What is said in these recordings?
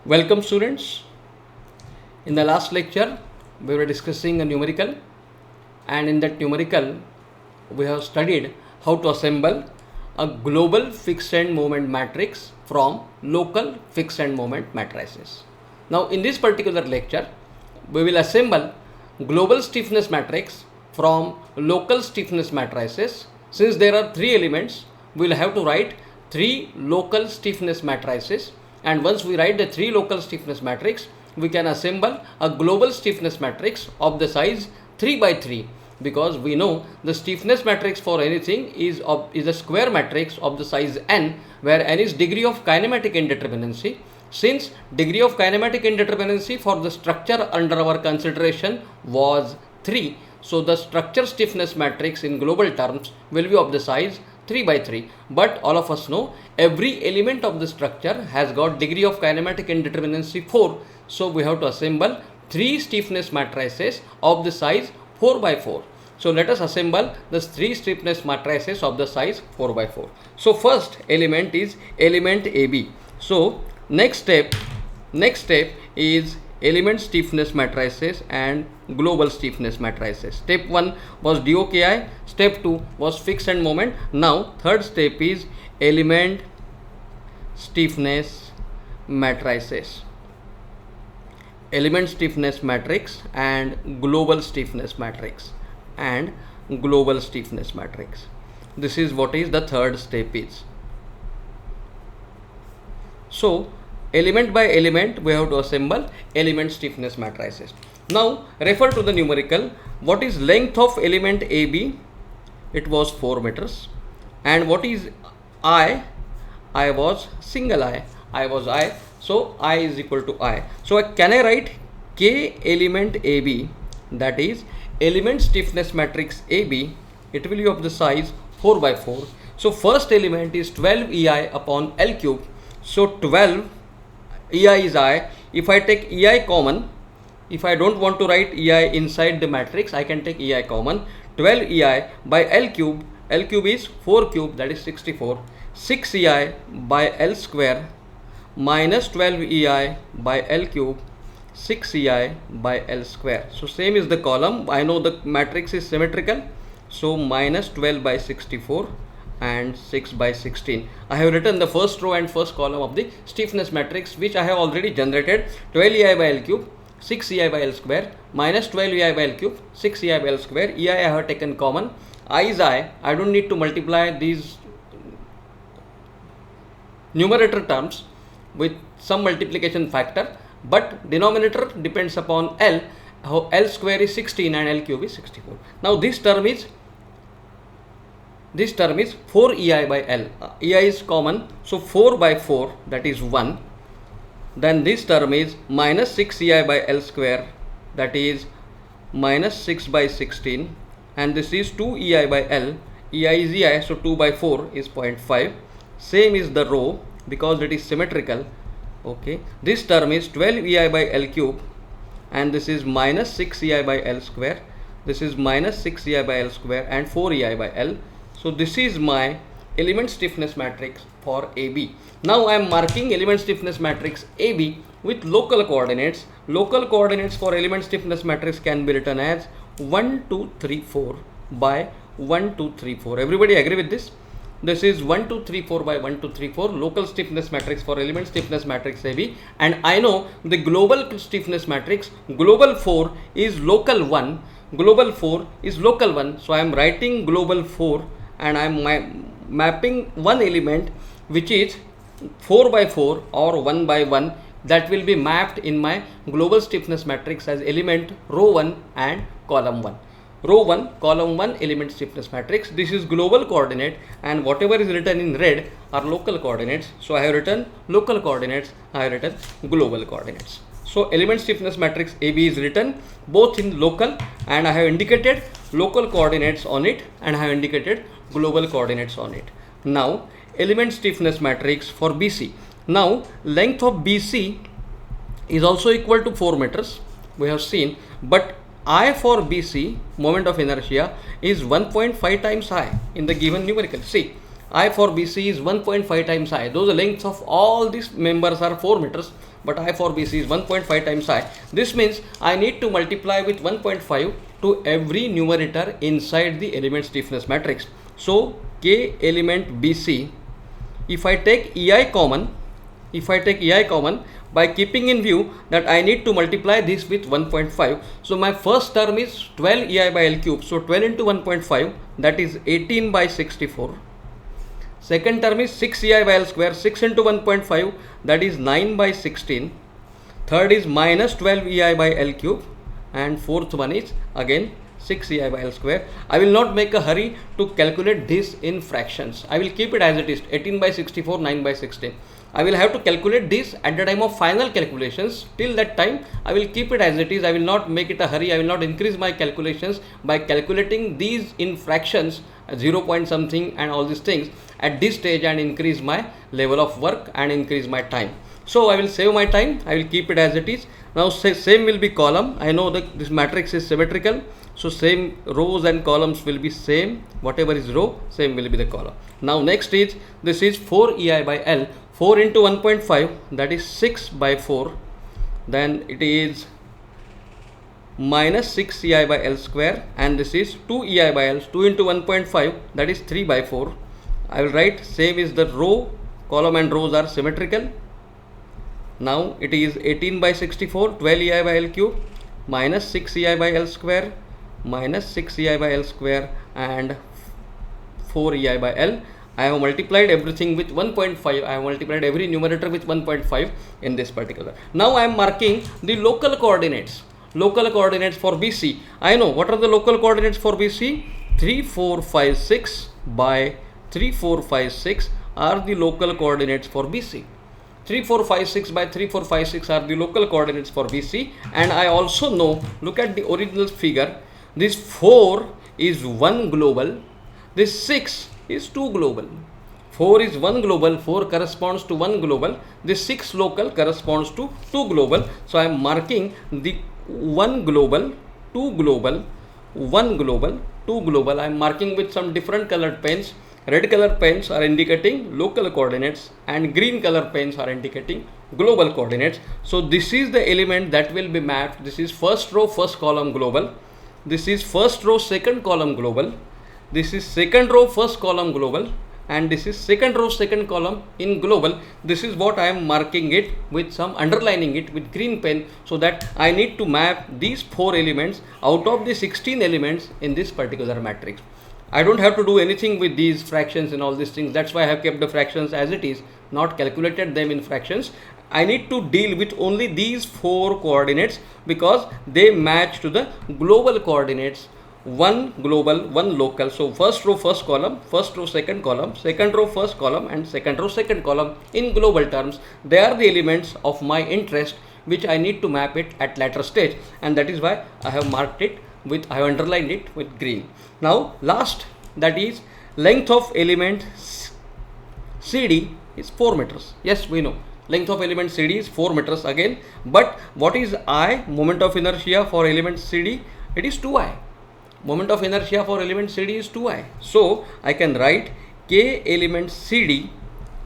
Welcome students. In the last lecture we were discussing a numerical, and in that numerical we have studied how to assemble a global fixed end moment matrix from local fixed end moment matrices. Now in this particular lecture we will assemble global stiffness matrix from local stiffness matrices. Since there are three elements, we will have to write three local stiffness matrices, and once we write the three local stiffness matrix, we can assemble a global stiffness matrix of the size 3 by 3, because we know the stiffness matrix for anything is a square matrix of the size n, where n is degree of kinematic indeterminacy. Since degree of kinematic indeterminacy for the structure under our consideration was 3, so the structure stiffness matrix in global terms will be of the size 3 by 3. But all of us know every element of the structure has got degree of kinematic indeterminacy 4, so we have to assemble 3 stiffness matrices of the size 4 by 4. So let us assemble the 3 stiffness matrices of the size 4 by 4. So first element is element AB. So next step is element stiffness matrices and global stiffness matrices. Step 1 was DOKI, step 2 was fixed end moment. Now third step is element stiffness matrices. Element stiffness matrix and global stiffness matrix and global stiffness matrix. This is what is the third step is. So element by element we have to assemble element stiffness matrices. Now refer to the numerical. What is length of element AB? It was 4 meters. And what is I? I was single I. I was I. So I is equal to I. So can I write K element AB, that is element stiffness matrix AB? It will be of the size 4 by 4. So first element is 12 EI upon L cube. So 12 EI is I. If I take EI common, if I don't want to write EI inside the matrix, I can take EI common. 12 EI by L cube. L cube is 4 cube, that is 64. 6 EI by L square minus 12 EI by L cube. 6 EI by L square. So same is the column. I know the matrix is symmetrical. So minus 12 by 64 and 6 by 16. I have written the first row and first column of the stiffness matrix, which I have already generated. 12 EI by L cube, 6 EI by L square, minus 12 EI by L cube, 6 EI by L square. EI I have taken common. I is I don't need to multiply these numerator terms with some multiplication factor, but denominator depends upon L. How L square is 16 and L cube is 64. Now this term is 4 EI by L. EI is common, so 4 by 4, that is 1. Then this term is minus 6 EI by L square, that is minus 6 by 16. And this is 2 EI by L. EI is EI, so 2 by 4 is 0.5. Same is the row because it is symmetrical. Okay, this term is 12 EI by L cube, and this is minus 6 EI by L square. This is minus 6 EI by L square and 4 EI by L. So this is my element stiffness matrix for AB. Now I am marking element stiffness matrix AB with local coordinates. Local coordinates for element stiffness matrix can be written as 1, 2, 3, 4 by 1, 2, 3, 4. Everybody agree with this? This is 1, 2, 3, 4 by 1, 2, 3, 4 local stiffness matrix for element stiffness matrix AB. And I know the global stiffness matrix, global 4 is local 1, global 4 is local 1. So I am writing global 4 and I am mapping one element which is 4 by 4 or 1 by 1, that will be mapped in my global stiffness matrix as element row 1 and column 1. Row 1, column 1 element stiffness matrix. This is global coordinate, and whatever is written in red are local coordinates. So I have written local coordinates, I have written global coordinates. So element stiffness matrix AB is written both in local, and I have indicated local coordinates on it, and I have indicated global coordinates on it. Now element stiffness matrix for BC. Now length of BC is also equal to 4 meters, we have seen, but I for BC, moment of inertia, is 1.5 times I in the given numerical. See, I for BC is 1.5 times I. Those lengths of all these members are 4 meters, but I for BC is 1.5 times I. This means I need to multiply with 1.5 to every numerator inside the element stiffness matrix. So K element BC, if I take EI common, by keeping in view that I need to multiply this with 1.5, so my first term is 12 EI by L cube, so 12 into 1.5, that is 18 by 64. Second term is 6 EI by L square, 6 into 1.5, that is 9 by 16. Third is minus 12 EI by L cube, and fourth one is again 6 EI by L square. I will not make a hurry to calculate this in fractions. I will keep it as it is, 18 by 64, 9 by 16. I will have to calculate this at the time of final calculations. Till that time, I will keep it as it is. I will not make it a hurry. I will not increase my calculations by calculating these in fractions, 0 point something and all these things at this stage, and increase my level of work and increase my time. So I will save my time. I will keep it as it is. Now same will be column. I know that this matrix is symmetrical, so same rows and columns will be same. Whatever is row, same will be the column. Now next is, this is 4 EI by L. 4 into 1.5, that is 6 by 4. Then it is minus 6 EI by L square, and this is 2 EI by L. 2 into 1.5, that is 3 by 4. I will write same is the row, column and rows are symmetrical. Now it is 18 by 64, 12 EI by L cube, minus 6 EI by L square, minus 6 EI by L square, and 4 EI by L. I have multiplied everything with 1.5. I have multiplied every numerator with 1.5 in this particular. Now I am marking the local coordinates. Local coordinates for BC. I know what are the local coordinates for BC. 3, 4, 5, 6 by 3, 4, 5, 6 are the local coordinates for BC. 3, 4, 5, 6 by 3, 4, 5, 6 are the local coordinates for BC. And I also know, look at the original figure, this 4 is 1 global, this 6 is 2 global. 4 is 1 global, 4 corresponds to 1 global, this 6 local corresponds to 2 global. So I am marking the 1 global, 2 global, 1 global, 2 global. I am marking with some different colored pens. Red color pens are indicating local coordinates and green color pens are indicating global coordinates. So this is the element that will be mapped. This is first row, first column global. This is first row, second column global. This is second row, first column global, and this is second row, second column in global. This is what I am marking it with some underlining it with green pen, so that I need to map these 4 elements out of the 16 elements in this particular matrix. I don't have to do anything with these fractions and all these things. That's why I have kept the fractions as it is, not calculated them in fractions. I need to deal with only these 4 coordinates because they match to the global coordinates. 1 global, 1 local. So first row, first column, first row, second column, second row, first column, and second row, second column in global terms. They are the elements of my interest which I need to map it at later stage, and that is why I have marked it with, I have underlined it with green. Now last, that is length of element CD is 4 meters. Yes, we know length of element CD is 4 meters again, but what is I, moment of inertia for element CD? It is 2I. Moment of inertia for element CD is 2I. So I can write K element CD.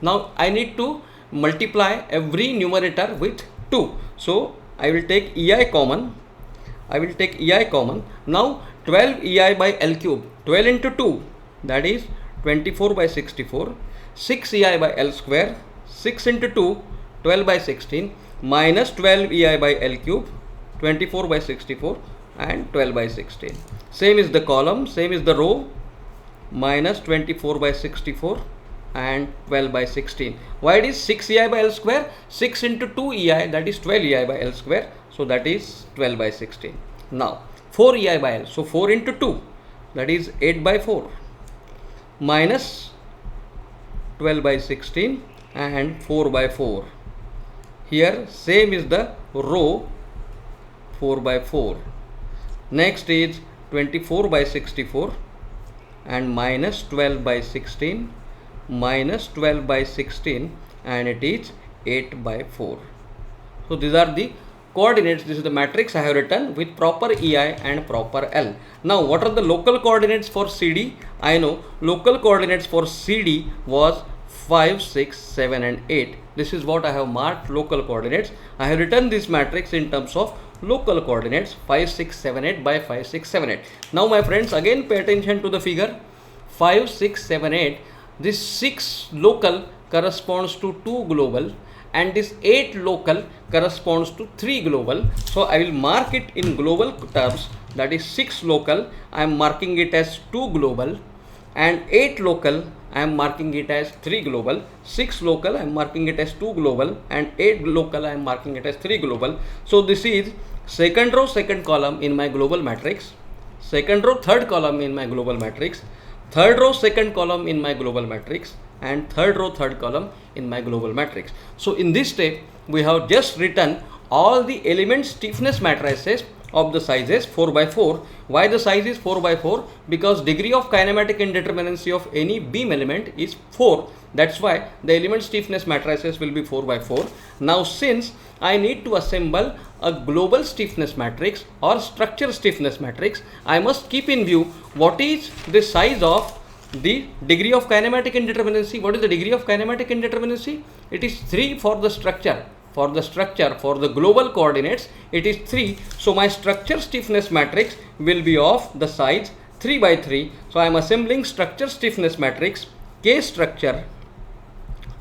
Now I need to multiply every numerator with 2. So I will take EI common. Now 12 EI by L cube. 12 into 2, that is 24 by 64. 6 EI by L square. 6 into 2, 12 by 16. Minus 12 EI by L cube. 24 by 64 and 12 by 16. Same is the column, same is the row. Minus 24 by 64 and 12 by 16. Why it is 6 EI by L square? 6 into 2 EI, that is 12 EI by L square. So that is 12 by 16. Now 4 EI by L. So 4 into 2, that is 8 by 4. Minus 12 by 16 and 4 by 4. Here same is the row, 4 by 4. Next is 24 by 64 and minus 12 by 16, minus 12 by 16, and it is 8 by 4. So these are the coordinates, this is the matrix I have written with proper EI and proper L. Now what are the local coordinates for CD? I know local coordinates for CD was 5, 6, 7 and 8. This is what I have marked local coordinates. I have written this matrix in terms of local coordinates 5, 6, 7, 8 by 5, 6, 7, 8. Now my friends, again pay attention to the figure. 5, 6, 7, 8. This 6 local corresponds to 2 global and this 8 local corresponds to 3 global. So I will mark it in global terms, that is 6 local I am marking it as 2 global and 8 local I am marking it as 3 global. 6 local I am marking it as 2 global and 8 local I am marking it as 3 global. So this is second row second column in my global matrix, second row third column in my global matrix, third row second column in my global matrix and third row third column in my global matrix. So in this step we have just written all the element stiffness matrices of the sizes 4 by 4. Why the size is 4 by 4? Because degree of kinematic indeterminacy of any beam element is 4. That's why the element stiffness matrices will be 4 by 4. Now since I need to assemble a global stiffness matrix or structure stiffness matrix, I must keep in view what is the size of the degree of kinematic indeterminacy. What is the degree of kinematic indeterminacy? It is 3 for the structure. For the global coordinates, it is 3. So my structure stiffness matrix will be of the size 3 by 3. So I am assembling structure stiffness matrix K structure.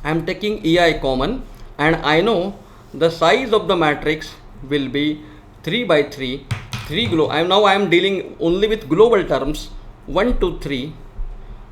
I am taking EI common and I know the size of the matrix will be 3 by 3. I am dealing only with global terms 1, 2, 3.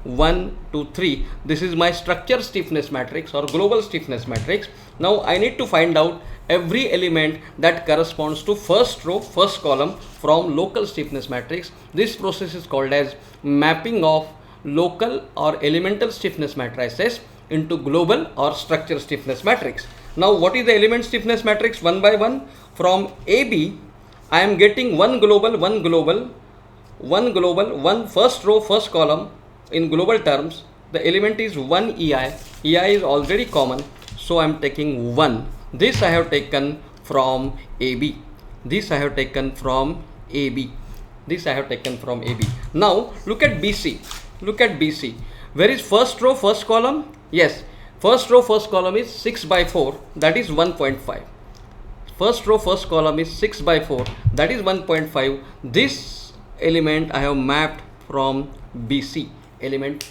1, 2, 3. This is my structure stiffness matrix or global stiffness matrix. Now I need to find out every element that corresponds to first row first column from local stiffness matrix. This process is called as mapping of local or elemental stiffness matrices into global or structure stiffness matrix. Now what is the element stiffness matrix? One by one. From AB I am getting one global, one first row first column. In global terms, the element is 1 EI. EI is already common, so I am taking 1. This I have taken from AB. This I have taken from AB. This I have taken from AB. Now look at BC. Look at BC. Where is first row first column? Yes, first row first column is 6 by 4. That is 1.5. First row first column is 6 by 4. That is 1.5. This element I have mapped from BC. Element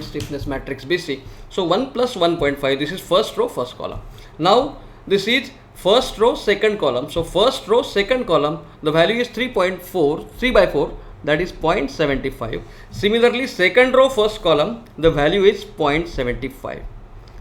stiffness matrix BC. So 1 plus 1.5, this is first row first column. Now this is first row second column. So first row second column, the value is 3 by 4, that is 0.75. Similarly second row first column, the value is 0.75.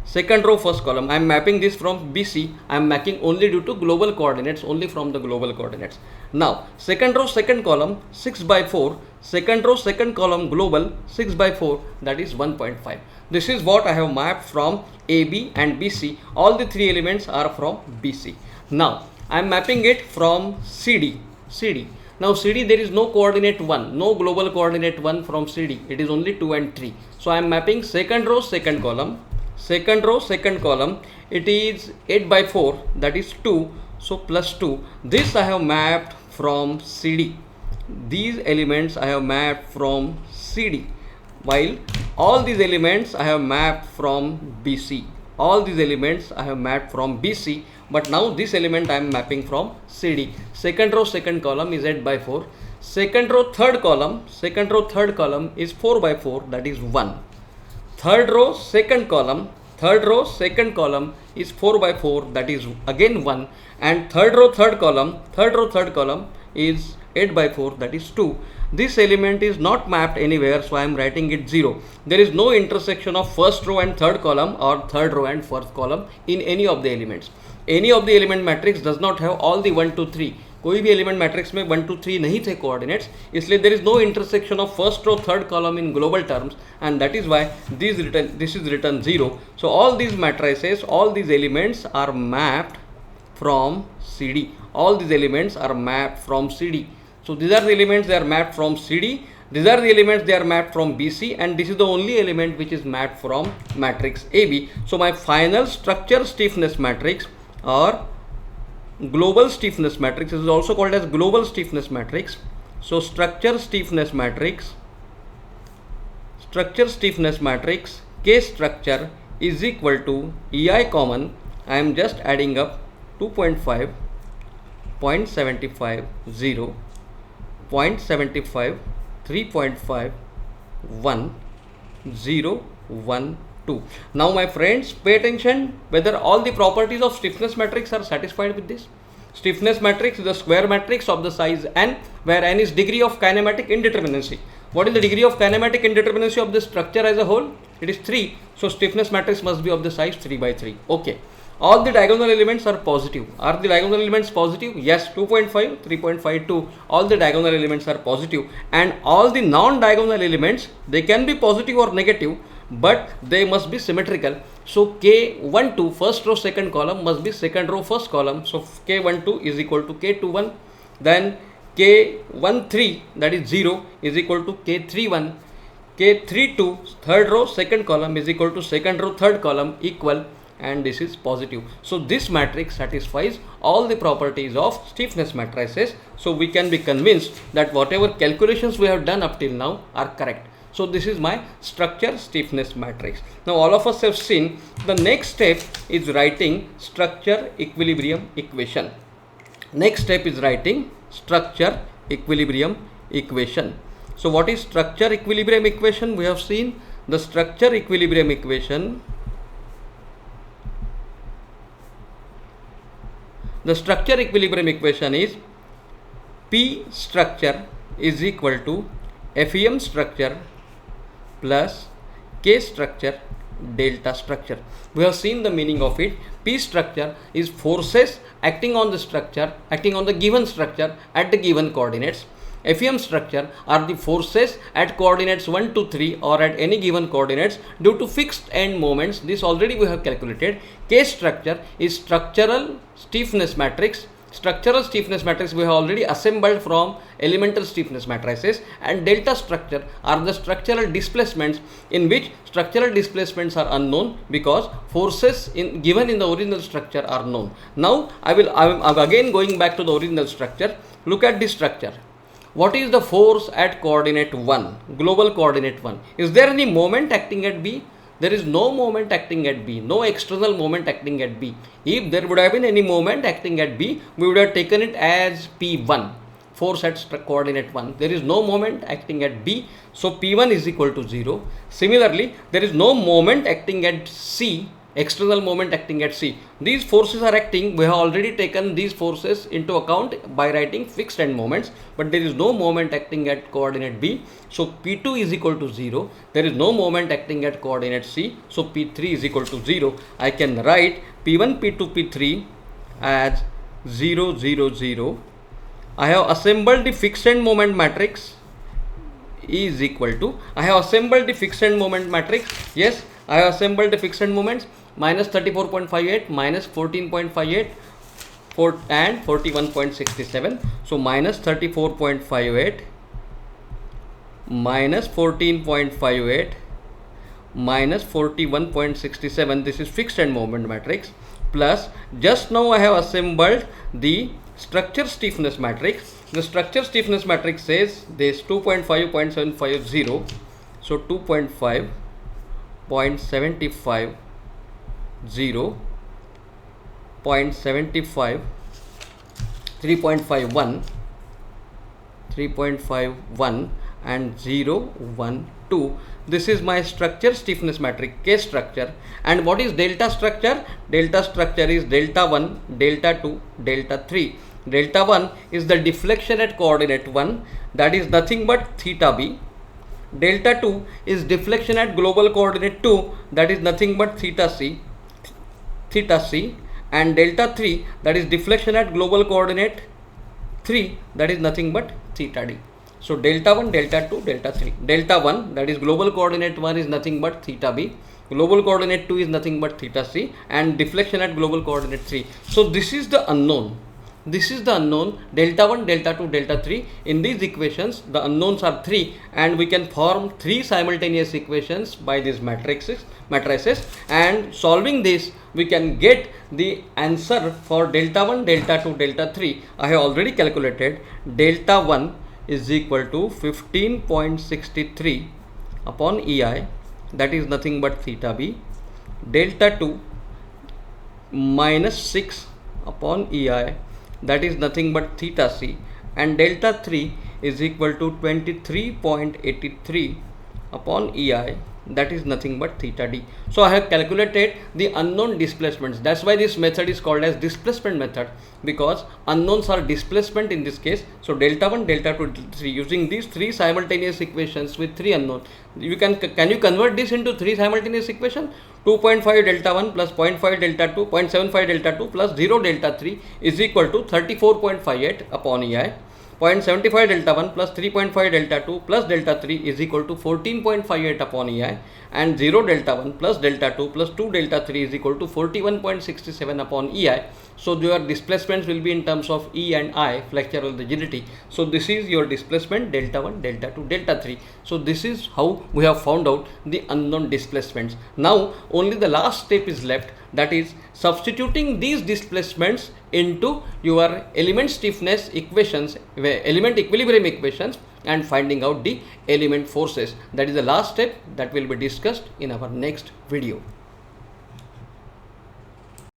Second row first column, I am mapping this from BC. I am mapping only due to global coordinates, only from the global coordinates. Now second row second column 6 by 4, second row second column global 6 by 4, that is 1.5. This is what I have mapped from AB and BC. All the three elements are from BC. Now I am mapping it from CD. Now CD, there is no coordinate 1, no global coordinate 1 from CD. It is only 2 and 3. So I am mapping second row second column. Second row second column, it is 8 by 4, that is 2. So plus 2. This I have mapped from CD. These elements I have mapped from CD, while all these elements I have mapped from BC. All these elements I have mapped from BC, but now this element I am mapping from CD. Second row second column is 8 by 4. Second row third column is 4 by 4, that is 1. Third row second column is 4 by 4, that is again 1. And third row third column is 8 by 4, that is 2. This element is not mapped anywhere, so I am writing it 0. There is no intersection of first row and third column or third row and fourth column in any of the elements. Any of the element matrix does not have all the 1, 2, 3. कोई भी element matrix में 1, 2, 3 नहीं थे coordinates, इसलिए there is no intersection of first row third column in global terms, and that is why this is written 0. So all these matrices, all these elements are mapped from CD. All these elements are mapped from CD. So these are the elements, they are mapped from CD. These are the elements, they are mapped from BC, and this is the only element which is mapped from matrix AB. So my final structure stiffness matrix or global stiffness matrix. It is also called as global stiffness matrix. So structure stiffness matrix, K structure is equal to EI common. I am just adding up 2.5, 0.75, 0, 0.75, 3.5, 1, 0, 1, 2. Now my friends, pay attention whether all the properties of stiffness matrix are satisfied with this. Stiffness matrix is the square matrix of the size n, where n is degree of kinematic indeterminacy. What is the degree of kinematic indeterminacy of the structure as a whole? It is 3. So stiffness matrix must be of the size 3 by 3. Okay. All the diagonal elements are positive. Are the diagonal elements positive? Yes. 2.5, 3.52. All the diagonal elements are positive. And all the non-diagonal elements, they can be positive or negative, but they must be symmetrical. So K12 first row second column must be second row first column. So K12 is equal to K21. Then K13, that is 0, is equal to K31. K32 third row second column is equal to second row third column equal, and this is positive. So this matrix satisfies all the properties of stiffness matrices. So we can be convinced that whatever calculations we have done up till now are correct. So this is my structure stiffness matrix. Now all of us have seen the next step is writing structure equilibrium equation. Next step is writing structure equilibrium equation. So what is structure equilibrium equation? We have seen the structure equilibrium equation. The structure equilibrium equation is P structure is equal to FEM structure plus K structure delta structure. We have seen the meaning of it. P structure is forces acting on the structure, acting on the given structure at the given coordinates. FEM structure are the forces at coordinates 1, 2, 3 or at any given coordinates due to fixed end moments. This already we have calculated. K structure is structural stiffness matrix. Structural stiffness matrix we have already assembled from elemental stiffness matrices, and delta structure are the structural displacements in which structural displacements are unknown because forces given in the original structure are known. Now I am again going back to the original structure. Look at this structure. What is the force at coordinate 1, global coordinate 1? Is there any moment acting at B? There is no moment acting at B, no external moment acting at B. If there would have been any moment acting at B, we would have taken it as P1, force at coordinate 1. There is no moment acting at B, so P1 is equal to 0. Similarly, there is no moment acting at C, external moment acting at C. These forces are acting, we have already taken these forces into account by writing fixed end moments, but there is no moment acting at coordinate B, so P2 is equal to 0. There is no moment acting at coordinate C, so P3 is equal to 0. I can write P1, P2, P3 as 0, 0, 0. I have assembled the fixed end moment matrix is equal to, I have assembled the fixed end moment matrix. Yes, I have assembled the fixed end moments. Minus 34.58, minus 14.58 and 41.67. So minus 34.58, minus 14.58, minus 41.67. This is fixed end moment matrix. Plus, just now I have assembled the structure stiffness matrix. The structure stiffness matrix says this 2.5, 0.750. So 2.5, 0.75, 0, 0.75, 3.51, 3.51 and 0, 1, 2. This is my structure stiffness matrix, K structure. And what is delta structure? Delta structure is delta 1, delta 2, delta 3. Delta 1 is the deflection at coordinate 1, that is nothing but theta b. Delta 2 is deflection at global coordinate 2, that is nothing but theta c. And delta 3, that is deflection at global coordinate 3, that is nothing but theta d. So delta 1, delta 2, delta 3. Delta 1, that is global coordinate 1, is nothing but theta b. Global coordinate 2 is nothing but theta c, and deflection at global coordinate 3. So this is the unknown. this is the unknown delta 1, delta 2, delta 3. In these equations, the unknowns are 3, and we can form 3 simultaneous equations by these matrices, and solving this, we can get the answer for delta 1, delta 2, delta 3. I have already calculated. Delta 1 is equal to 15.63 upon EI, that is nothing but theta B. Delta 2 minus 6 upon EI, that is nothing but theta C, and delta 3 is equal to 23.83 upon EI, that is nothing but theta D. So I have calculated the unknown displacements. That's why this method is called as displacement method, because unknowns are displacement in this case. So delta 1, delta 2, delta 3, using these 3 simultaneous equations with 3 unknowns, you can you convert this into 3 simultaneous equations? 2.5 delta 1 plus 0.5 delta 2, 0.75 delta 2 plus 0 delta 3 is equal to 34.58 upon EI. 0.75 delta 1 plus 3.5 delta 2 plus delta 3 is equal to 14.58 upon EI, and 0 delta 1 plus delta 2 plus 2 delta 3 is equal to 41.67 upon EI. So your displacements will be in terms of E and I, flexural rigidity. So this is your displacement delta 1, delta 2, delta 3. So this is how we have found out the unknown displacements. Now only the last step is left, that is substituting these displacements into your element stiffness equations, element equilibrium equations, and finding out the element forces. That is the last step that will be discussed in our next video.